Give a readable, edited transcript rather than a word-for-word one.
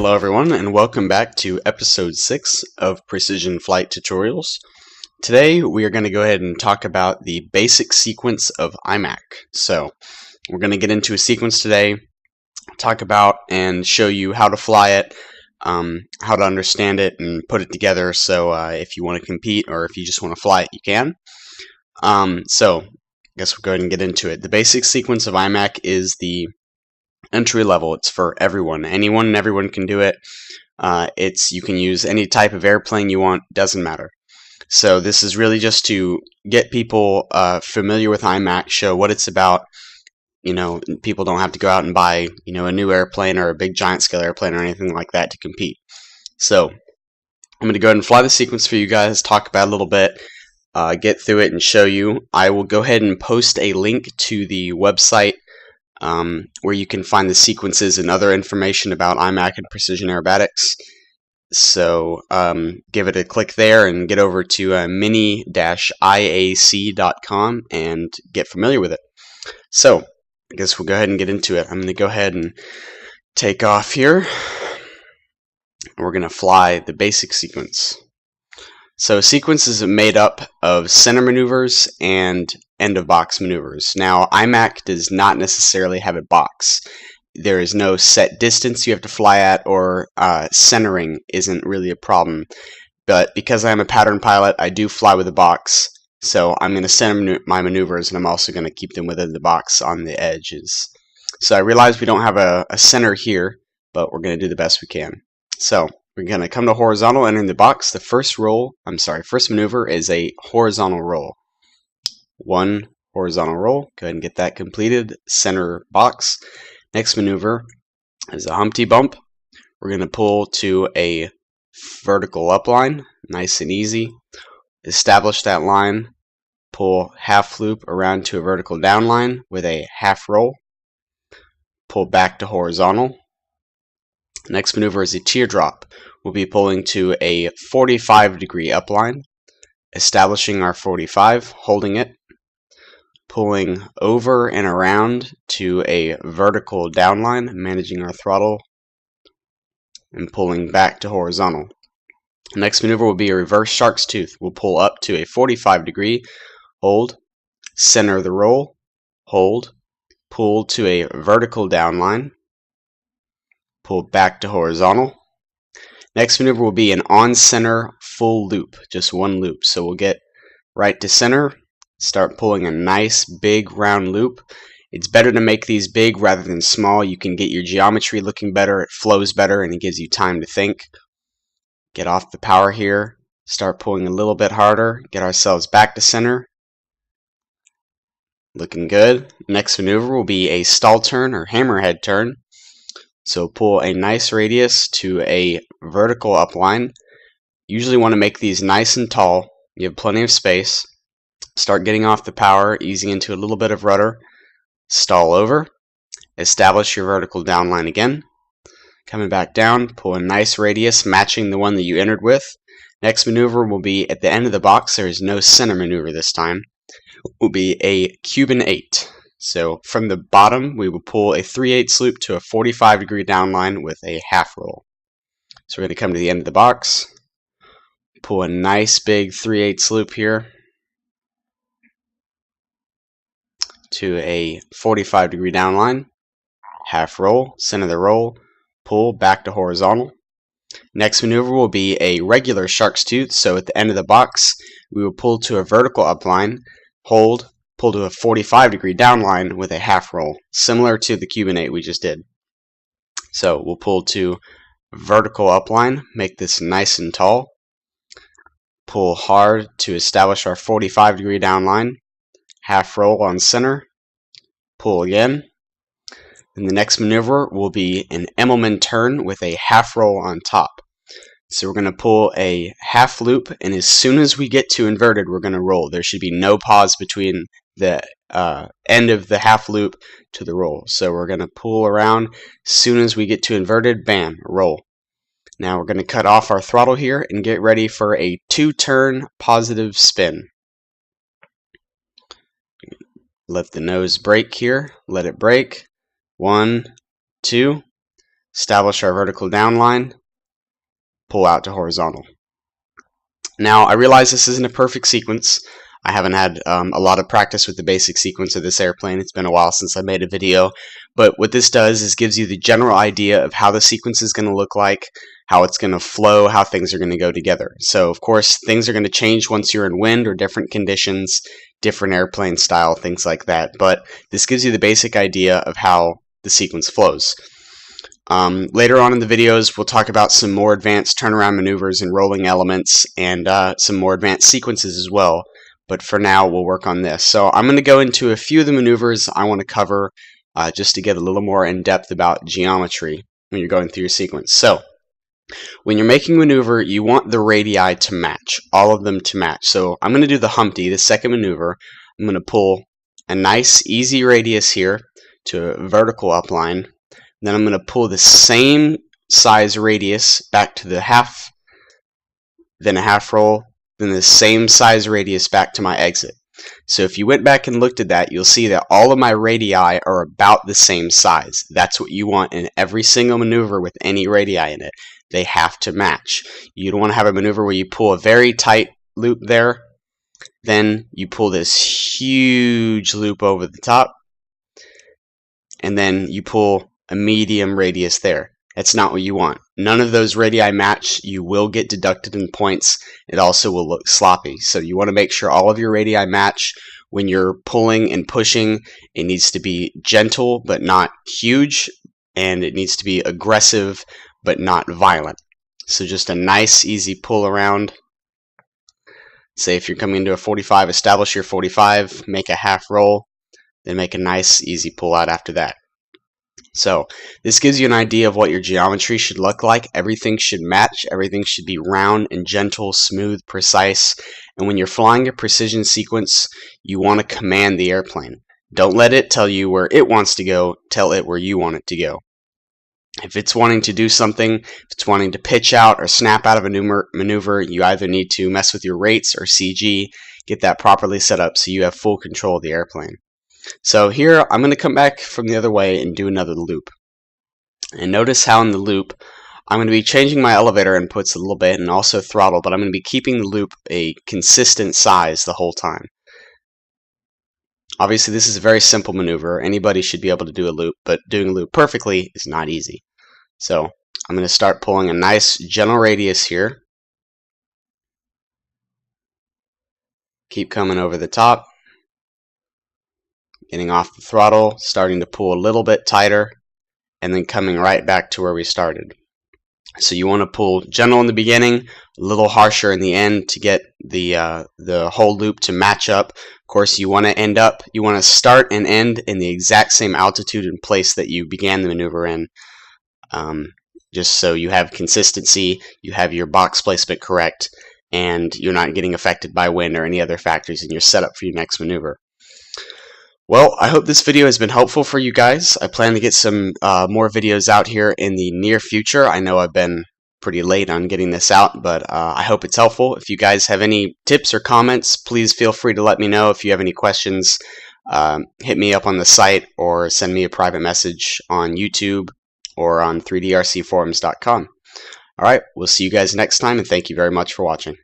Hello everyone, and welcome back to episode 6 of Precision Flight Tutorials. Today we are going to go ahead and talk about the basic sequence of IMAC. So we're going to get into a sequence today, talk about and show you how to fly it, how to understand it and put it together, so if you want to compete or if you just want to fly it, you can. So I guess we'll go ahead and get into it. The basic sequence of IMAC is the entry level. It's for everyone. Anyone and everyone can do it. You can use any type of airplane you want, doesn't matter. So this is really just to get people familiar with IMAC, show what it's about. You know, people don't have to go out and buy, a new airplane or a big giant scale airplane or anything like that to compete. So I'm going to go ahead and fly the sequence for you guys, talk about it a little bit, get through it and show you. I will go ahead and post a link to the website where you can find the sequences and other information about IMAC and precision aerobatics. So give it a click there and get over to mini-iac.com and get familiar with it. So I guess we'll go ahead and get into it. I'm going to go ahead and take off here. We're going to fly the basic sequence. So a sequence is made up of center maneuvers and end of box maneuvers. Now IMAC does not necessarily have a box. There is no set distance you have to fly at, or centering isn't really a problem. But because I'm a pattern pilot, I do fly with a box. So I'm going to center my maneuvers, and I'm also going to keep them within the box on the edges. So I realize we don't have a center here, but we're going to do the best we can. So we're going to come to horizontal, entering the box. The first maneuver is a horizontal roll. One horizontal roll. Go ahead and get that completed. Center box. Next maneuver is a Humpty bump. We're going to pull to a vertical upline. Nice and easy. Establish that line. Pull half loop around to a vertical downline with a half roll. Pull back to horizontal. Next maneuver is a teardrop. We'll be pulling to a 45-degree upline, establishing our 45, holding it, pulling over and around to a vertical downline, managing our throttle, and pulling back to horizontal. Next maneuver will be a reverse shark's tooth. We'll pull up to a 45-degree, hold, center the roll, hold, pull to a vertical downline, pull back to horizontal. Next maneuver will be an on-center full loop, just one loop. So we'll get right to center, start pulling a nice big round loop. It's better to make these big rather than small. You can get your geometry looking better, it flows better, and it gives you time to think. Get off the power here, start pulling a little bit harder, get ourselves back to center. Looking good. Next maneuver will be a stall turn or hammerhead turn. So pull a nice radius to a vertical upline. Usually want to make these nice and tall. You have plenty of space. Start getting off the power, easing into a little bit of rudder. Stall over. Establish your vertical downline again. Coming back down, pull a nice radius matching the one that you entered with. Next maneuver will be at the end of the box. There is no center maneuver this time. Will be a Cuban 8. So from the bottom, we will pull a 3/8 loop to a 45-degree downline with a half roll. So we're going to come to the end of the box, pull a nice big 3/8 loop here to a 45-degree downline, half roll, center the roll, pull back to horizontal. Next maneuver will be a regular shark's tooth. So at the end of the box, we will pull to a vertical upline, hold, pull to a 45-degree downline with a half roll, similar to the Cuban 8 we just did. So we'll pull to vertical upline, make this nice and tall, pull hard to establish our 45-degree downline, half roll on center, pull again. And the next maneuver will be an Immelman turn with a half roll on top. So we're going to pull a half loop, and as soon as we get to inverted, we're going to roll. There should be no pause between the end of the half loop to the roll. So we're going to pull around. As soon as we get to inverted, bam, roll. Now we're going to cut off our throttle here and get ready for a 2-turn positive spin. Let the nose brake here. Let it brake. 1, 2. establish our vertical down line, pull out to horizontal. Now, I realize this isn't a perfect sequence. I haven't had a lot of practice with the basic sequence of this airplane. It's been a while since I made a video. But what this does is gives you the general idea of how the sequence is going to look like, how it's going to flow, how things are going to go together. So, of course, things are going to change once you're in wind or different conditions, different airplane style, things like that. But this gives you the basic idea of how the sequence flows. Later on in the videos, we'll talk about some more advanced turnaround maneuvers and rolling elements and some more advanced sequences as well. But for now, we'll work on this. So I'm going to go into a few of the maneuvers I want to cover just to get a little more in depth about geometry when you're going through your sequence. So when you're making a maneuver, you want the radii to match, all of them to match. So I'm going to do the Humpty, the second maneuver. I'm going to pull a nice easy radius here to a vertical upline. Then I'm going to pull the same size radius back to the half, then a half roll, then the same size radius back to my exit. So if you went back and looked at that, you'll see that all of my radii are about the same size. That's what you want in every single maneuver with any radii in it. They have to match. You don't want to have a maneuver where you pull a very tight loop there, then you pull this huge loop over the top, and then you pull a medium radius there. That's not what you want. None of those radii match. You will get deducted in points. It also will look sloppy. So you want to make sure all of your radii match. When you're pulling and pushing, it needs to be gentle but not huge, and it needs to be aggressive but not violent. So just a nice easy pull around. Say if you're coming into a 45, establish your 45, make a half roll, then make a nice easy pull out after that. So this gives you an idea of what your geometry should look like. Everything should match. Everything should be round and gentle, smooth, precise. And when you're flying a precision sequence, you want to command the airplane. Don't let it tell you where it wants to go. Tell it where you want it to go. If it's wanting to do something, if it's wanting to pitch out or snap out of a maneuver, you either need to mess with your rates or CG, get that properly set up so you have full control of the airplane. So here I'm going to come back from the other way and do another loop. And notice how in the loop I'm going to be changing my elevator inputs a little bit and also throttle, but I'm going to be keeping the loop a consistent size the whole time. Obviously this is a very simple maneuver. Anybody should be able to do a loop, but doing a loop perfectly is not easy. So I'm going to start pulling a nice gentle radius here. Keep coming over the top. Getting off the throttle, starting to pull a little bit tighter, and then coming right back to where we started. So you want to pull gentle in the beginning, a little harsher in the end to get the whole loop to match up. Of course, you want to start and end in the exact same altitude and place that you began the maneuver in, just so you have consistency, you have your box placement correct, and you're not getting affected by wind or any other factors in your setup for your next maneuver. Well, I hope this video has been helpful for you guys. I plan to get some more videos out here in the near future. I know I've been pretty late on getting this out, but I hope it's helpful. If you guys have any tips or comments, please feel free to let me know. If you have any questions, hit me up on the site or send me a private message on YouTube or on 3drcforums.com. Alright, we'll see you guys next time, and thank you very much for watching.